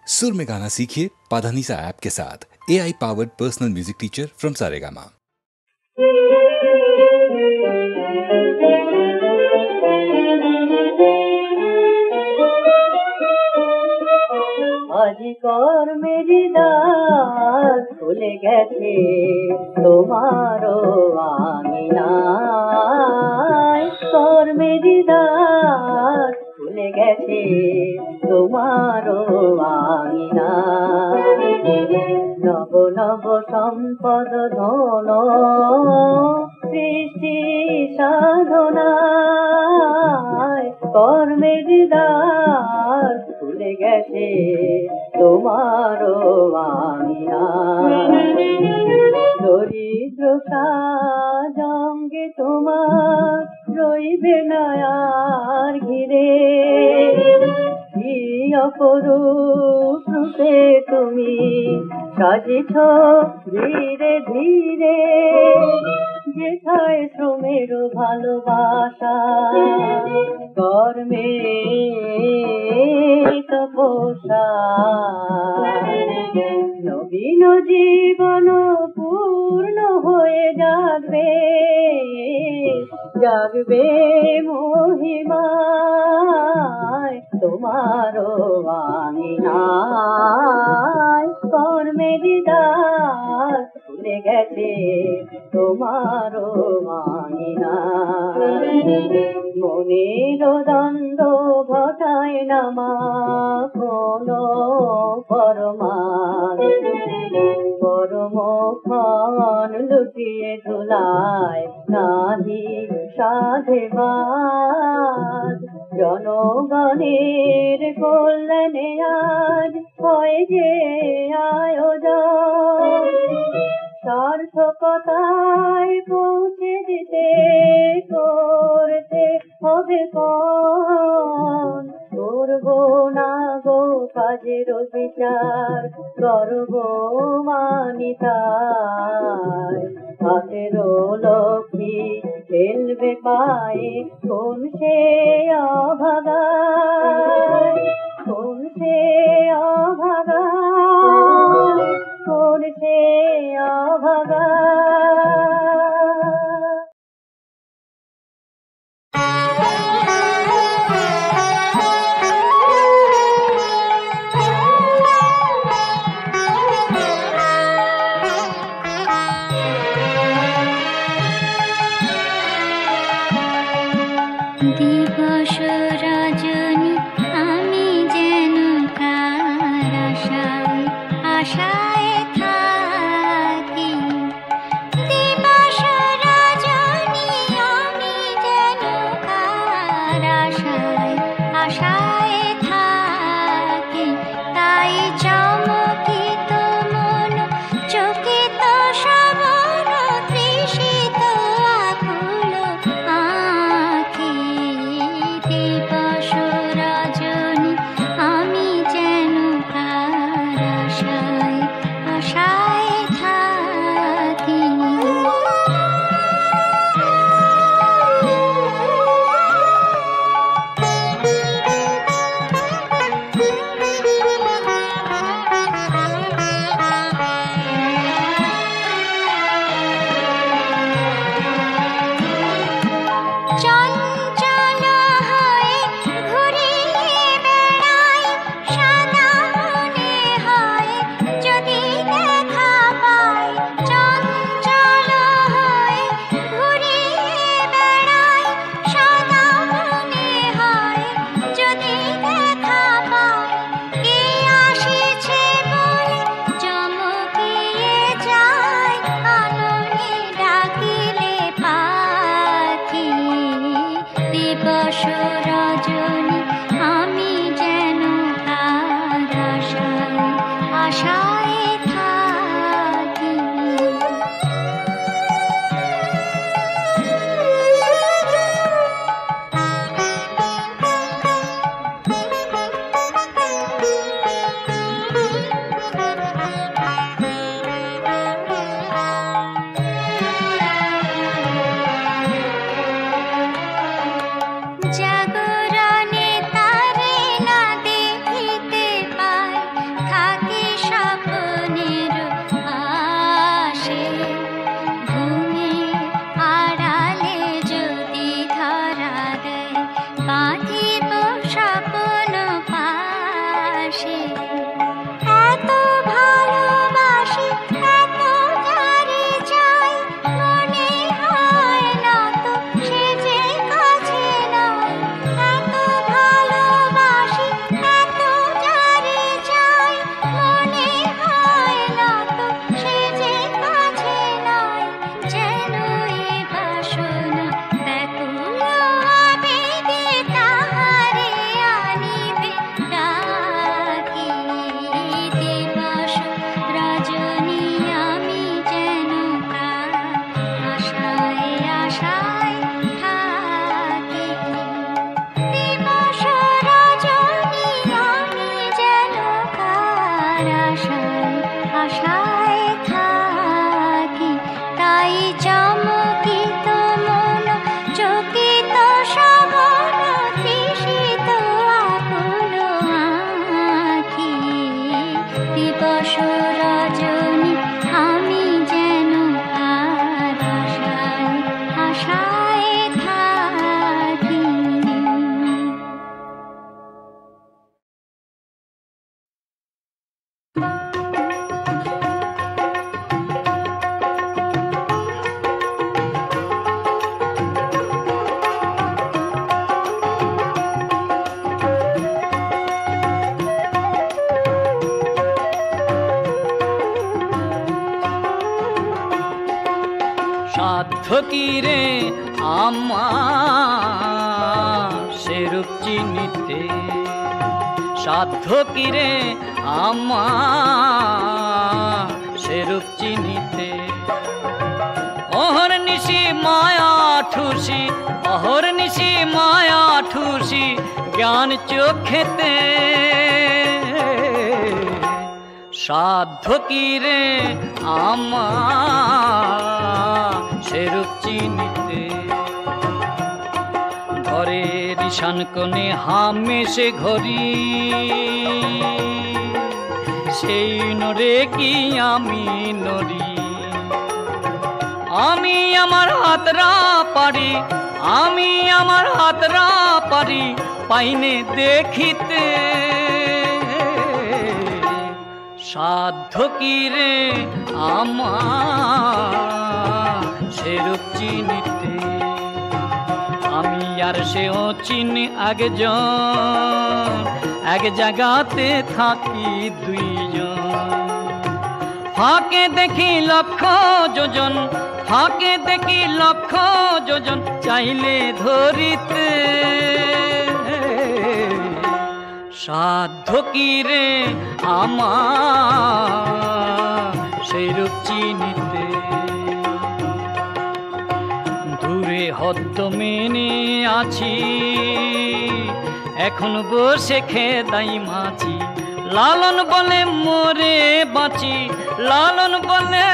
सुर में गाना सीखिए पाधानीसा ऐप के साथ। AI powered personal music teacher from Saregama. আজি কর্মেরি দ্বার খুলে গেছে তোমারও আঙিনায়, কর্মেরি দ্বার খুলে গেছে তোমারও আঙিনায়। নব নব সম্পদ ধন সৃষ্টি সাধনায়, কর্মেরি দ্বার খুলে গেছে তোমারও আঙিনায়। দরিদ্রতা জঙ্গে তোমার রইবে না আর ঘিরে, কি অপরূপ রূপে তুমি সাজিছ ধীরে ধীরে, যেথায় শ্রমের ভালোবাসা কর্মে তপস্যা, নবীন জীবন পূর্ণ হয়ে যাবে, জাগবে মহিমায় তোমারও আঙিনায়, কর্মেরি দ্বার খুলে গেছে তোমারও আঙিনায়। মনের দ্বন্দ্ব ঘটায় না মা কোনো পরমান, পরমক্ষণ লুটিয়ে ধুলায় নাহি সাধেবাদ, জনগণের কল্যাণে আজ হয় যে আয়োজন, সার্থকতায় পৌঁছে দিতে করতে হবে কোন, করব না গো কাজের বিচার, করব মানিতায়, হাতের লক্ষ্মী ফেলবে পায়ে কোন সে অভাগায়, কোন সে অভাগায়, কোন সে অভাগায়। দিবস রজনী আমি যেন কার আশায় আশায় থাকি, দিবস রজনী আমি যেন কার আশায় আশায় থাকি, তাই চমকিত মন চকিত শ্রবণ তৃষিত আকুল আঁখি, দিবস রজনী আমি যেন কার আশায় ভালোবাসে, এত ভালোবাসে, এত যারে চাই, মনে হয় না তো সে যে কাছে নয়। এত ভালোবাসে, এত যারে চাই, মনে হয় না তো সে যে কাছে নয়। যেন এ বাসনা ব্যাকুল আবেগে তাহারে আনিবে ডাকি। দিবস রজনী আমি যেন তার আশায় আশায় থাকি। দিবস রজনী আমি যেন তার আশায় আশায় থাকি। তাই চমকিত মন, চকিত সবন, তৃষিত আকুল আঁখি। দিবস রজনী আমি যেন তার আশায় আশায় থাকি। সাধ্য কি রে আমার সেরূপ চিনিতে, সাধ্য কি রে আমার সেরূপ চিনিতে। অহর্নিশি মায়া ঠুসি, অহর্নিশি মায়া ঠুসি জ্ঞান চোখেতে। সাধ্য কি রে আমার সেরূপ চিনিতে। ঘরের ঈশান কোণে হামেশে ঘড়ি, সেই নরে কি আমি নরি। আমি আমার হাতরা পারি, আমি আমার হাতরা পারি পাইনে দেখিতে। সাধ্য কি রে আমার সেরূপ চিনিতে। আমি আর সেও চিনি একজন, এক জায়গাতে থাকি দুইজন। ফাঁকে দেখি লক্ষ যোজন, ফাঁকে দেখি লক্ষ যোজন চাইলে ধরিতে। সাধ্য কি রে আমার সেইরূপ চিনিতে। দূরে হদ্দ মেনে আছি, এখন বসে খেদাই মাছি। লালন বলে মোরে বাঁচি, লালন বলে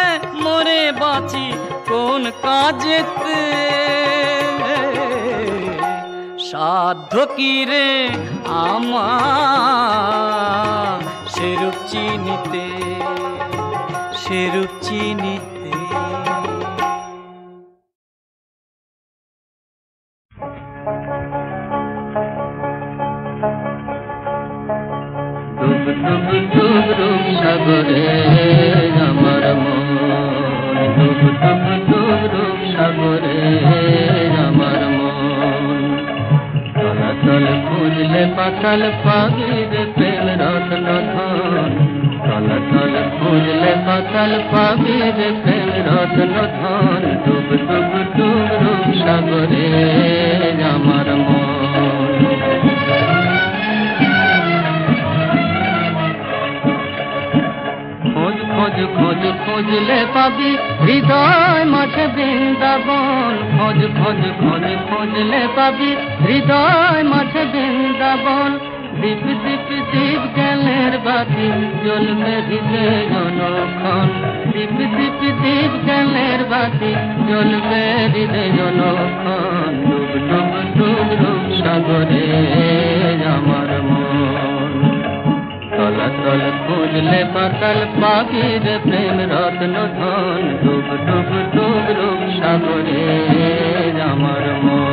মোরে বাঁচি কোন কাজেতে। সাধ্য কি রে আমার সেরূপ চিনিতে, সেরূপ চিনিতে। ডুব ডুব ডুব ডুব সাগরে আমার মন, ডুব ডুব ডুব ডুব সাগরে আমার মন। তলাতল খুঁজলে পাতাল পাবি রে প্রেম রত্ন ধন, তলাতল খুঁজলে পাতাল পাবি রে প্রেম রত্ন ধন। ডুব ডুব ডুব ডুব সাগরে আমার মন। খোঁজ খোঁজ খুঁজলে পাবি হৃদয় মাঝে বৃন্দাবন। খোঁজ খোঁজ খোঁজ খুঁজলে পাবি হৃদয় মাঝে বৃন্দাবন। দীপ দীপ দীপ জ্ঞানের বাতি জ্বলবে হৃদয় জনক্ষণ। দীপ দীপ দীপ জ্ঞানের বাতি জ্বলবে হৃদয় জনক্ষণ। ডুব ডুব ডুব ডুব সাগরে আমার মন। তলাতল খুঁজলে পাতাল পাবি রে প্রেম রত্ন ধন। ডুব ডুব ডুব ডুব সাগরে আমার মন।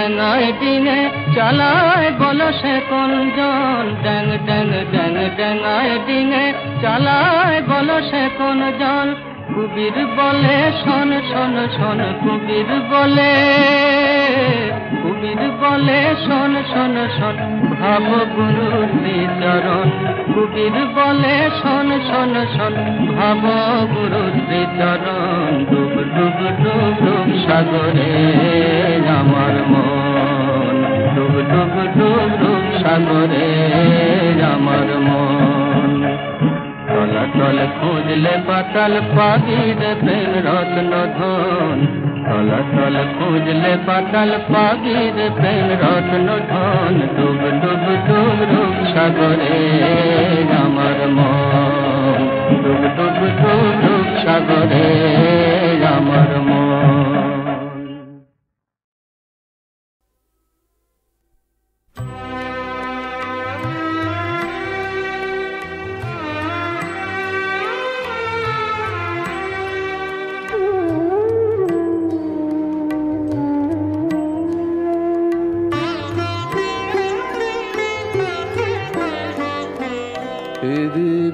ডেঙায় ডিঙে চালায় বলো সে কোন জন ড্যাং ড্যাং ড্যাং ডেঙায় ডিঙে চালায় বলো সে কোন জন কবির বলে শোন শোন শোন কবির বলে শোন শোন শোন ভাব গুরু শ্রীচরণ কবির বলে শোন শোন শোন ভাব গুরু শ্রীচরণ ডুব ডুব ডুব ডুব সাগরে আমার মন ডুব ডুব ডুব ডুব সাগরে আমার মন তলাতল খুঁজলে পাতাল পাবি রে প্রেম রত্ন ধন তলাতল খুঁজলে পাতাল পাবি রে প্রেম রত্ন ধন ডুব ডুব ডুব ডুব সাগরে আমার মন ডুব ডুব ডুব ডুব সাগরে আমার মন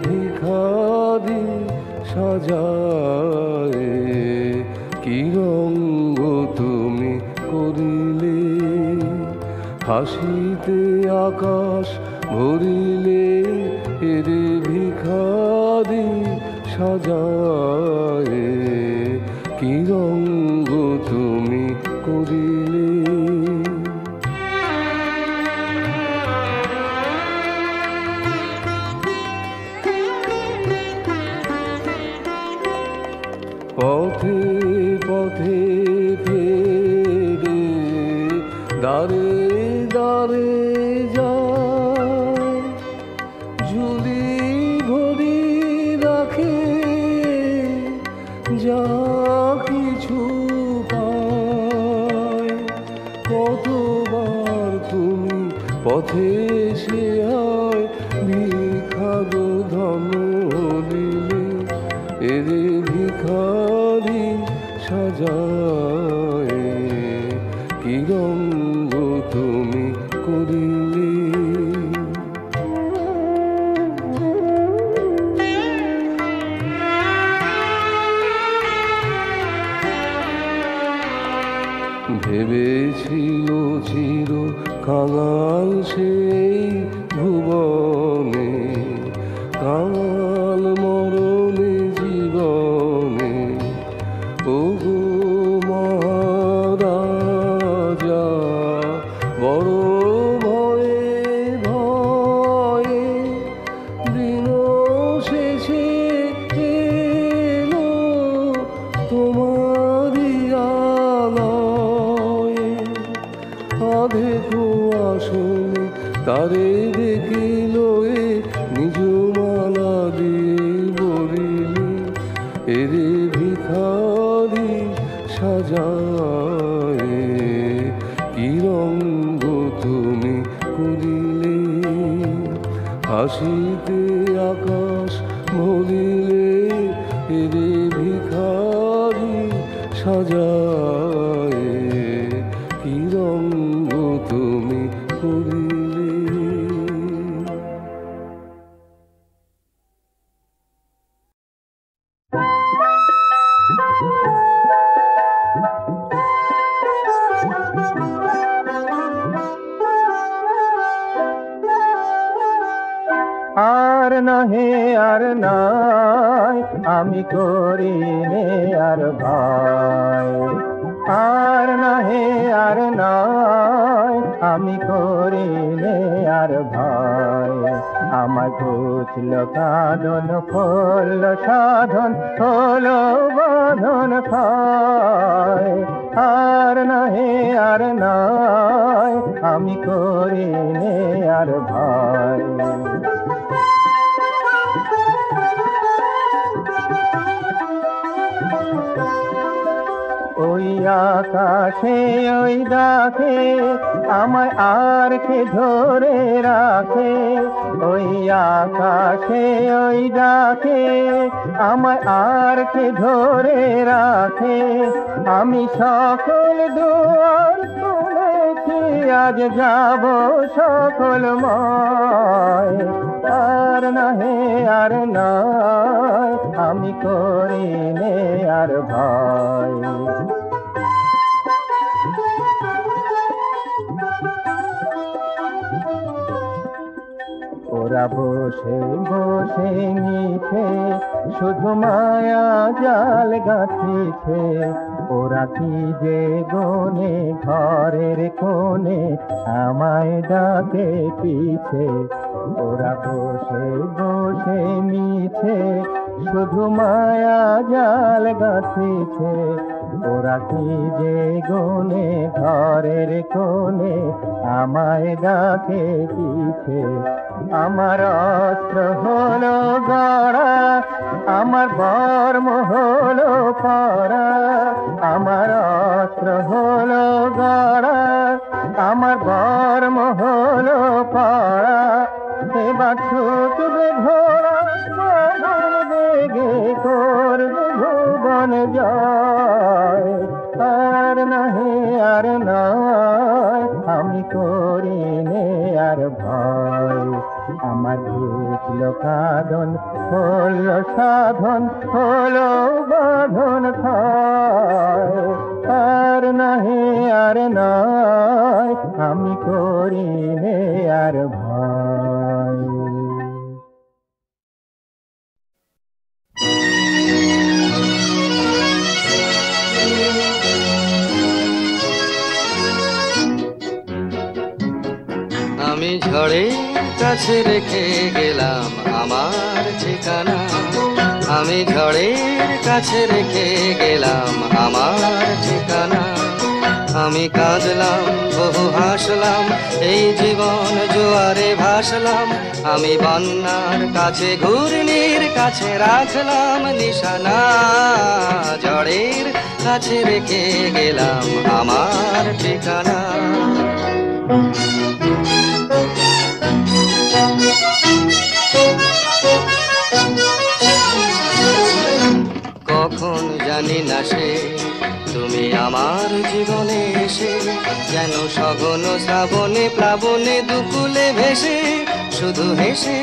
ভিখারি সাজায় কি রঙ্গ তুমি করিলে হাসিতে আকাশ ভরিলে এরে ভিখারি সাজায় কি রঙ্গ তুমি করিলে পথে পথে ফেরে দারে দারে যায় ঝুলি ভরি রাখে যা কিছু পায় কতবার তুমি পথে সে হয় ভিখার ধন দিলে এরে ভিখারি সাজায় কি রঙ্গ তুমি করিলে ভেবেছিল চির কাঙাল সেই ভুবনে কাঙাল মরণে জীবনে ওগো মহারাজা বড় ভয়ে ভয়ে দিন শেষে এলো তোমারি আলয়ে আধেকো আসনে তারে দেখিল নিজ মালা দিয়ে বলিলে এরে ভিখারি সাজায় কি রঙ্গ তুমি করিলে হাসিতে আকাশ ভরিলে এরে ভিখারি সাজায় কি রঙ্গ তুমি করিলে আর নহে আর নাই আমি করিনে আর ভাই আর নহে আর নাই আমি করিনে আর ভাই আমার ঘুচল কাঁদন ফল সাধন হলো বাঁধন খায় আর নহে আর নাই আমি করিনে আর ভাই ওই আকাশে ওই ডাকে আমায় আর কে ধরে রাখে, ওই আকাশে ওই ডাকে আমায় আর কে ধরে রাখে। আমি সকল দুয়ার খুলেছি, আজ যাব সকলময়। আর নাহে আর নয়, আমি করি নে আর ভয়। ওরা বসে বসে নিচে শুধু মায়া জাল গাঁথিছে, ওরা কি যে গনে ঘরের কোণে আমায় ডাকে পিছে। ওরা বসে বসে মিছে শুধু মায়া জাল গাঁথিছে, ওরা কি যে গনে ঘরের কোণে আমায় ডাকে পিছে। আমার অস্ত্র হলো গড়া, আমার বর্ম হলো পরা, আমার অস্ত্র হলো গড়া, আমার বর্ম হলো পরা। এবার ছুটবে ঘোড়া মনের বেগে, করবে ভুবন জয়। আর নাহে আর নয়, আমি করি নে আর ভয়। আমার ঢুকলো কাঁদন হলো সাধন, হলো বাঁধন ক্ষয়। আর নাহে আর নয়, আমি করি নে আর ভয়। আমি ঝড়ের কাছে রেখে গেলাম আমার ঠিকানা, আমি ঝড়ের কাছে রেখে গেলাম আমার ঠিকানা। আমি কাঁদলাম বহু হাসলাম, এই জীবন জোয়ারে ভাসলাম। আমি বন্যার কাছে ঘূর্ণির কাছে রাখলাম নিশানা, ঝড়ের কাছে রেখে গেলাম আমার ঠিকানা। কখন জানি না সে তুমি আমার জীবনে এসে, যেন সঘন শ্রাবণে প্লাবনে দুকুলে ভেসে, শুধু হেসে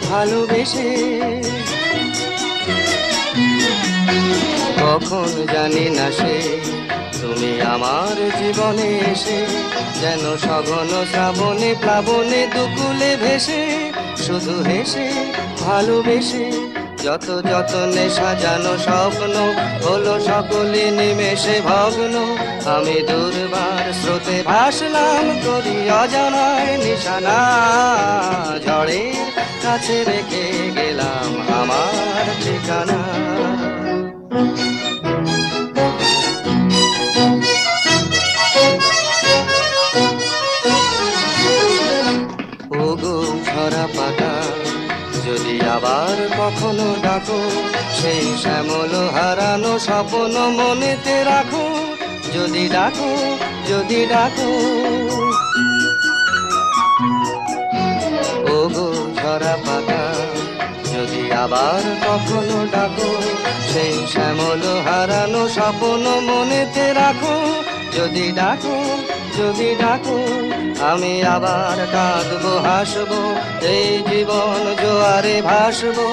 ভালোবেসে। কখন জানি না সে তুমি আমার জীবনে এসে, যেন সঘন শ্রাবণে প্লাবনে দুকুলে ভেসে, শুধু হেসে ভালোবেসে। যত যতনে সাজানো স্বপ্ন হলো সকলে নিমেষে ভগ্ন। আমি দুর্বার স্রোতে ভাসলাম করি অজানায় নিশানা, ঝড়ের কাছে রেখে গেলাম আমার ঠিকানা। ওগো ঝরা পাতা যদি আবার কখনো ডাকো, সেই শ্যামল হারানো স্বপ্ন মনেতে রাখো। যদি ডাকো যদি ডাকো, ওগো ঝরা পাতা যদি আবার কখনো ডাকো, সেই শ্যামল হারানো স্বপ্ন মনেতে রাখো। যদি ডাকো যদি ডাকো, আমি আবার কাঁদবো হাসবো, এই জীবন জোয়ারে ভাসবো।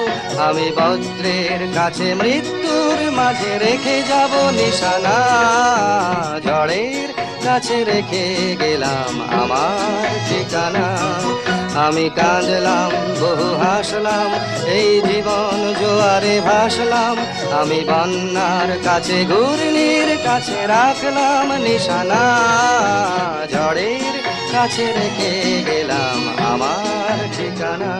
আমি বজ্রের কাছে মৃত্যুর মাঝে রেখে যাব নিশানা, ঝড়ের কাছে রেখে গেলাম আমার ঠিকানা। আমি কাঁদলাম বহু হাসলাম, এই জীবন জোয়ারে ভাসলাম। আমি বন্যার কাছে ঘূর্ণির কাছে রাখলাম নিশানা, ঝড়ের কাছে রেখে গেলাম আমার ঠিকানা।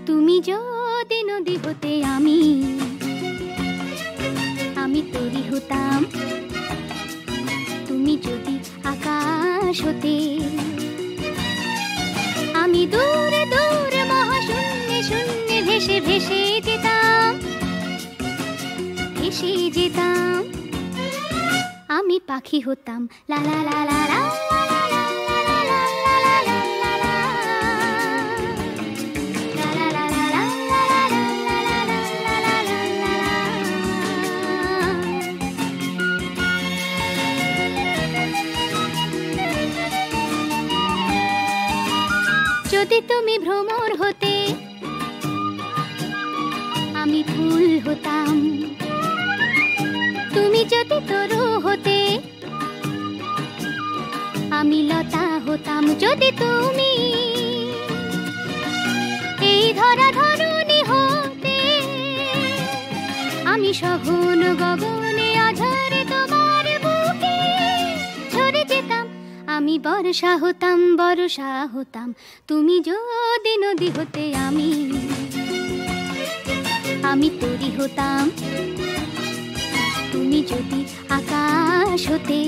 তুমি যদি নদী হতে আমি তৈরি হতাম। তুমি আকাশ হতে আমি দূরে দূরে মহাশূন্যে শূন্যে ভেসে ভেসে যেতাম, ভেসে যেতাম। আমি পাখি হতাম, লা লা লা লা লা। যদি তুমি ভ্রমর হতে আমি ফুল হতাম, তুমি যদি তরু হতে আমি লতা হতাম। যদি তুমি এই ধরা ধরুনি হতে আমি সঘন গগনে আধারে তোমার বুকে ঝরে যেতাম। আমি বর্ষা হতাম, বর্ষা হতাম, তুমি যদি নদী হতে আমি তরি হতাম, তুমি যদি আকাশ হতে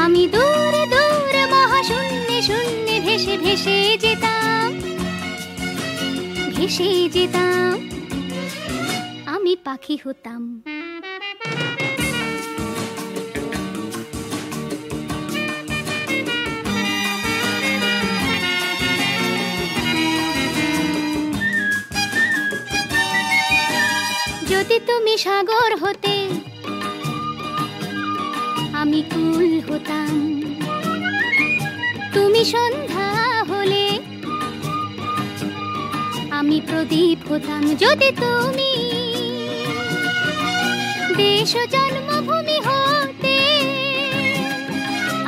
আমি দূরে দূরে মহাশূন্যে শূন্যে ভেসে ভেসে যেতাম, ভেসে যেতাম। আমি পাখি হতাম। যদি তুমি সাগর হতে আমি কুল হতাম, তুমি সন্ধ্যা হলে আমি প্রদীপ হতাম। যদি তুমি দেশ জন্মভূমি হতে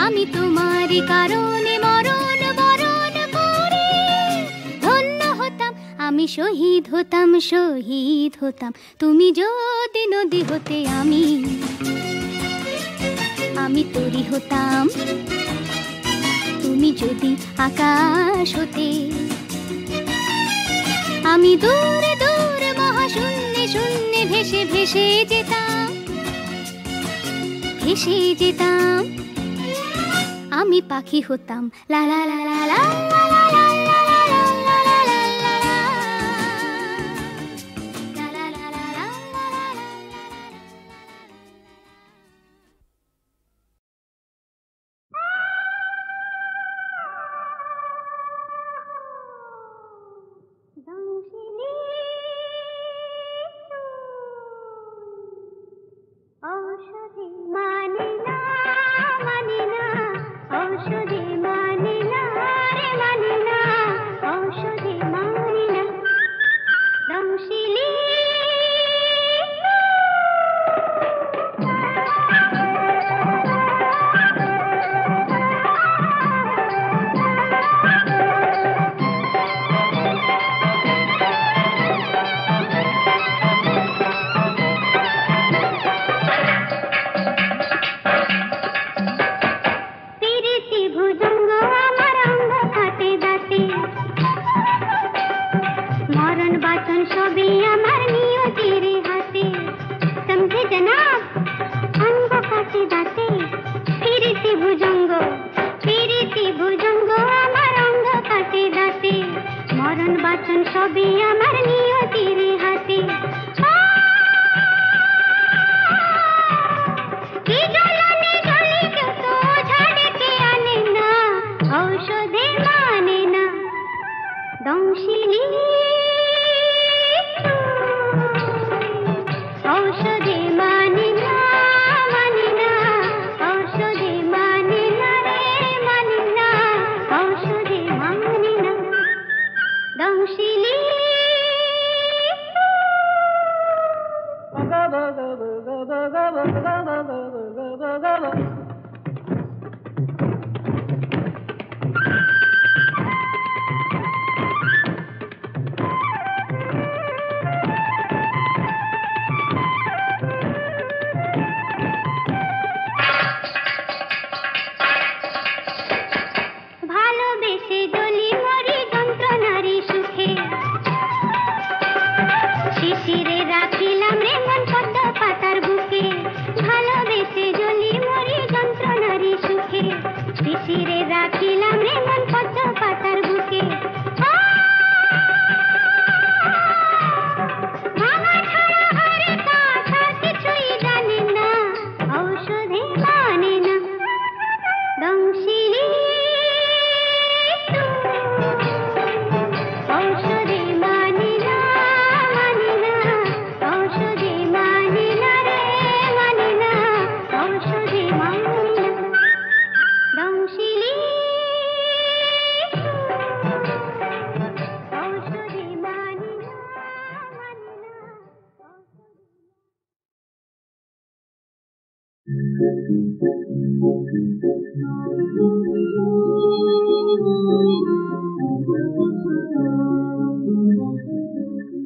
আমি তোমারই কারণে মরণ বরণ করে ধন্য হতাম। আমি শহীদ হতাম, শহীদ হতাম, তুমি যদি নদী হতে আমি তরি হতাম, তুমি যদি আকাশ হতে আমি দূরে দূরে মহাশূন্যে শূন্যে ভেসে ভেসে যেতাম, ভেসে যেতাম। আমি পাখি হতাম, লা লা লা লা লা লা লা লা। ঔষধি মানে না, মানে না, ঔষধি মানে না রে, মানে না, ঔষধি মানে না। দমশিলি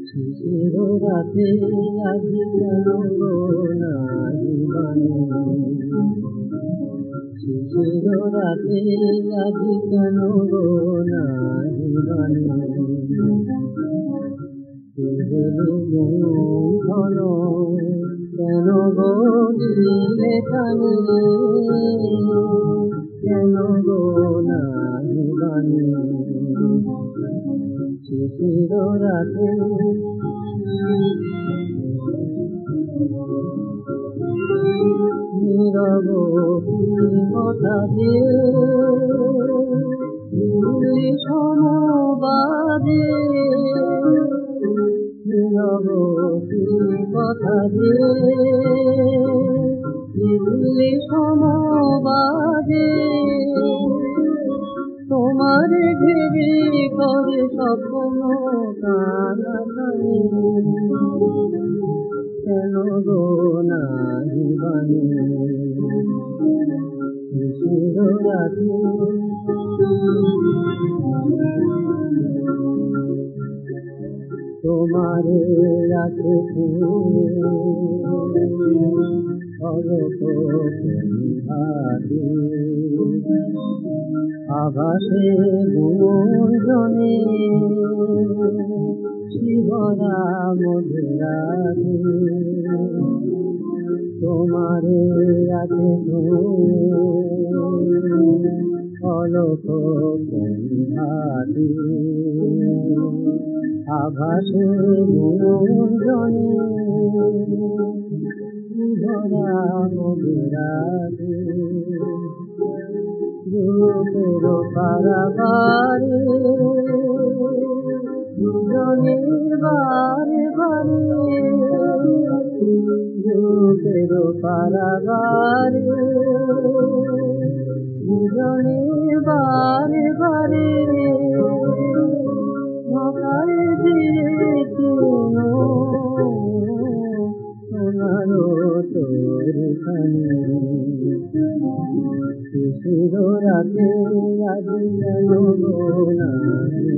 শিশির রাতে আজি কেন গো নাহি বাণী, শিশির রাতে আজি কেন গো নাহি বাণী, ঘন কেন গো দিলে কানে, কেন গো নাহি বাণী, শিশির রাতে নীরব কথা যে সমবাদে, নীরব কথা যে সমবাদে, তোমার ঘিরে করে স্বপ্ন কানাকানি, কেন গো নাহি বাণী, শিশির রাতে তোমারে রাতে আভাসে গুঞ্জনে শিবরা মধুরাধি, তোমারে রাতে অলক সন্ধাদি, আভাসে গুঞ্জনে শিবরা মধুরাধি, রূপের পারাবারে দুজনে বারে বারে, রূপের পারাবারে দুজনে বারে বারে, ঢাকায় দিয়েছে সোনারো তোর খানে, শিশির রাতে আজি কেন গো নাহি